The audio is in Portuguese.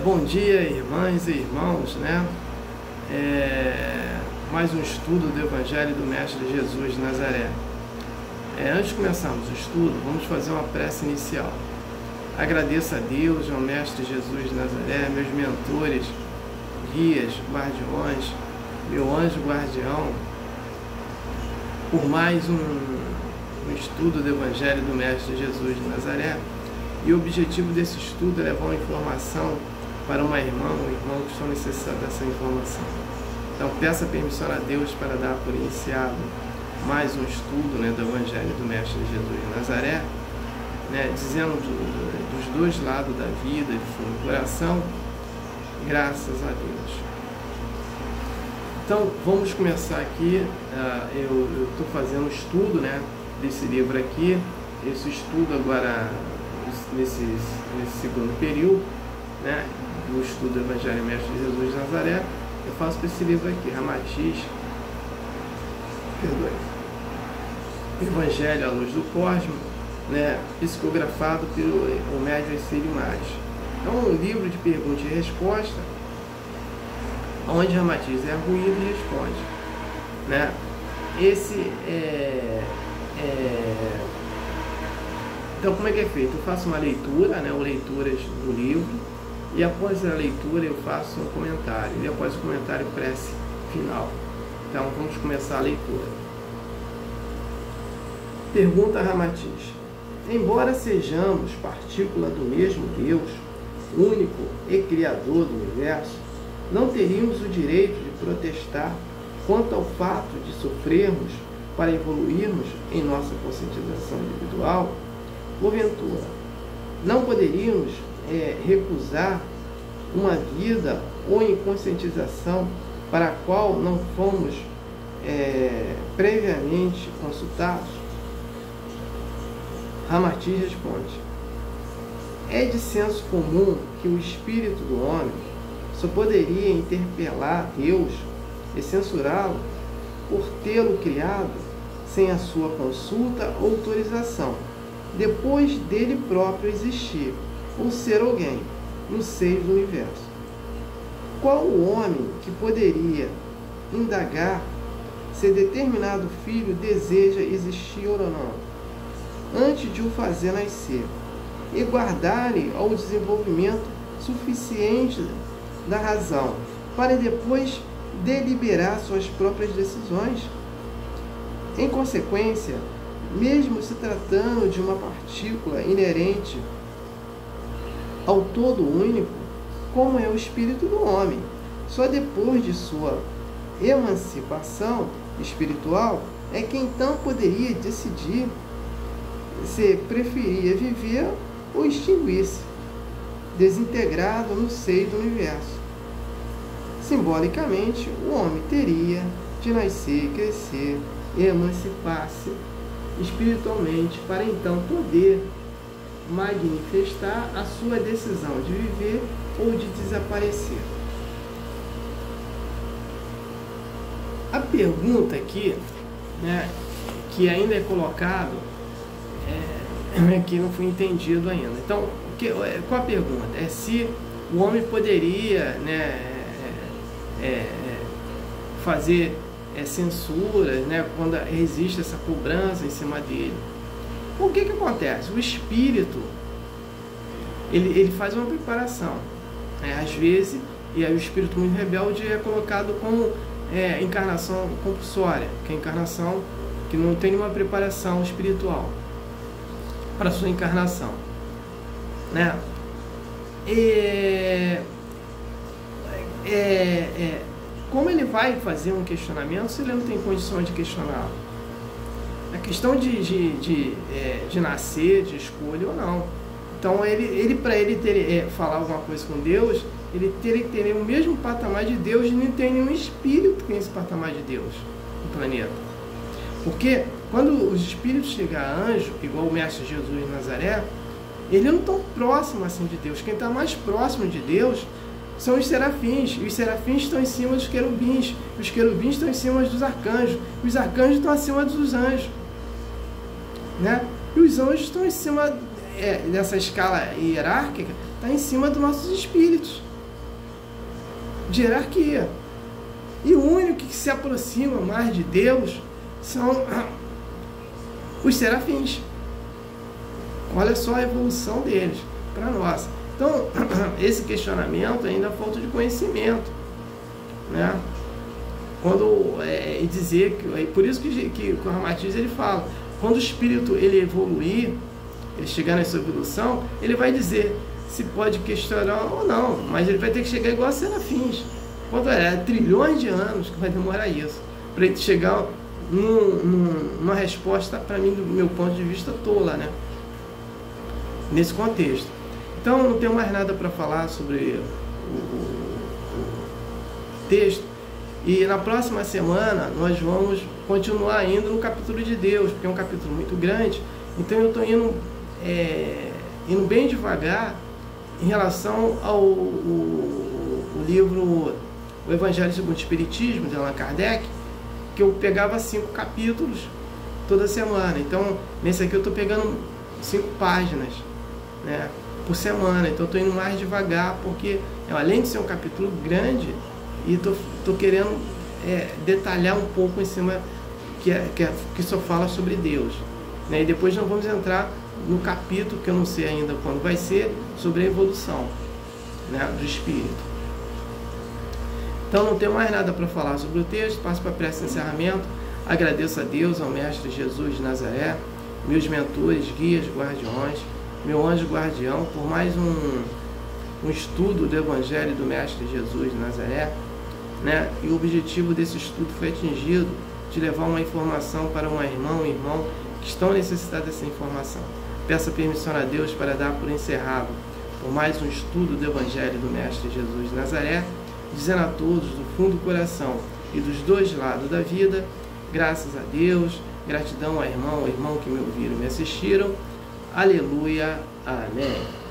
Bom dia, irmãs e irmãos, né? Mais um estudo do Evangelho do Mestre Jesus de Nazaré. Antes de começarmos o estudo, vamos fazer uma prece inicial. Agradeço a Deus, ao Mestre Jesus de Nazaré, meus mentores, guias, guardiões, meu anjo guardião, por mais um estudo do Evangelho do Mestre Jesus de Nazaré. E o objetivo desse estudo é levar uma informação para uma irmã ou um irmão que estão necessitados dessa informação. Então, peça permissão a Deus para dar por iniciado mais um estudo, do Evangelho do Mestre Jesus de Nazaré, dizendo dos dois lados da vida, de fundo do coração, graças a Deus. Então, vamos começar aqui. Eu estou fazendo um estudo, desse livro aqui. Esse estudo agora, nesse segundo período, do estudo do Evangelho Mestre Jesus de Nazaré, eu faço esse livro aqui, Ramatiz, Evangelho à Luz do Cosmo, psicografado pelo médium Círio Mares. Então, um livro de pergunta e resposta, onde Ramatiz é arguído e responde. Então, como é que é feito? Eu faço uma leitura, ou leituras do livro, e após a leitura eu faço um comentário, e após o comentário, prece final. Então, vamos começar a leitura. Pergunta Ramatiz: embora sejamos partícula do mesmo Deus, único e criador do universo, não teríamos o direito de protestar quanto ao fato de sofrermos para evoluirmos em nossa conscientização individual? Porventura, não poderíamos recusar uma vida ou em conscientização para a qual não fomos previamente consultados? Ramatiz responde: é de senso comum que o espírito do homem só poderia interpelar Deus e censurá-lo por tê-lo criado sem a sua consulta ou autorização, depois dele próprio existir, ou ser alguém, no seio do universo. Qual o homem que poderia indagar se determinado filho deseja existir ou não, antes de o fazer nascer, e guardar-lhe ao desenvolvimento suficiente da razão, para depois deliberar suas próprias decisões? Em consequência, mesmo se tratando de uma partícula inerente ao todo único, como é o espírito do homem, só depois de sua emancipação espiritual é que então poderia decidir se preferia viver ou extinguir-se, desintegrado no seio do universo. Simbolicamente, o homem teria de nascer, crescer e emancipar-se espiritualmente para então poder manifestar a sua decisão de viver ou de desaparecer. A pergunta aqui, que ainda é colocado, que não foi entendido ainda. Então, qual a pergunta? É se o homem poderia fazer censuras, quando existe essa cobrança em cima dele. O que acontece? O espírito, ele faz uma preparação, às vezes, e aí o espírito muito rebelde é colocado como encarnação compulsória, que é encarnação que não tem nenhuma preparação espiritual para a sua encarnação, como ele vai fazer um questionamento se ele não tem condições de questioná-lo? A questão de nascer, de escolha ou não. Então, ele para ele falar alguma coisa com Deus, ele teria que ter o mesmo patamar de Deus, e não tem nenhum espírito que tem esse patamar de Deus no planeta. Porque quando os espíritos chegam a anjo, igual o Mestre Jesus de Nazaré, eles não estão próximos assim de Deus. Quem está mais próximo de Deus são os serafins, e os serafins estão em cima dos querubins, os querubins estão em cima dos arcanjos, os arcanjos estão acima dos anjos, e os anjos estão em cima dessa escala hierárquica, está em cima dos nossos espíritos de hierarquia. E o único que se aproxima mais de Deus são os serafins. Olha só a evolução deles para nós. Então, esse questionamento ainda é falta de conhecimento, né? Quando dizer que, por isso que o Ramatiz ele fala, quando o espírito ele evoluir, ele chegar nessa evolução, ele vai dizer se pode questionar ou não, mas ele vai ter que chegar igual a serafins. Quando trilhões de anos que vai demorar isso, para ele chegar numa resposta, para mim, do meu ponto de vista, tola, né? Nesse contexto. Então, não tenho mais nada para falar sobre o texto. E na próxima semana, nós vamos continuar indo no capítulo de Deus, porque é um capítulo muito grande. Então, eu estou indo bem devagar em relação ao livro O Evangelho segundo o Espiritismo, de Allan Kardec, que eu pegava 5 capítulos toda semana. Então, nesse aqui eu estou pegando 5 páginas, né, por semana. Então, eu estou indo mais devagar, porque além de ser um capítulo grande, e estou querendo detalhar um pouco em cima, que só fala sobre Deus, né? E depois nós vamos entrar no capítulo, que eu não sei ainda quando vai ser, sobre a evolução, né, do espírito. Então, não tenho mais nada para falar sobre o texto. Passo para a prece de encerramento. Agradeço a Deus, ao Mestre Jesus de Nazaré, meus mentores, guias, guardiões, meu anjo guardião, por mais um estudo do Evangelho do Mestre Jesus de Nazaré, né? E o objetivo desse estudo foi atingido, de levar uma informação para um irmão que estão necessitados dessa informação. Peço a permissão a Deus para dar por encerrado por mais um estudo do Evangelho do Mestre Jesus de Nazaré, dizendo a todos do fundo do coração e dos dois lados da vida, graças a Deus, gratidão ao irmão que me ouviram e me assistiram. Aleluia, amém.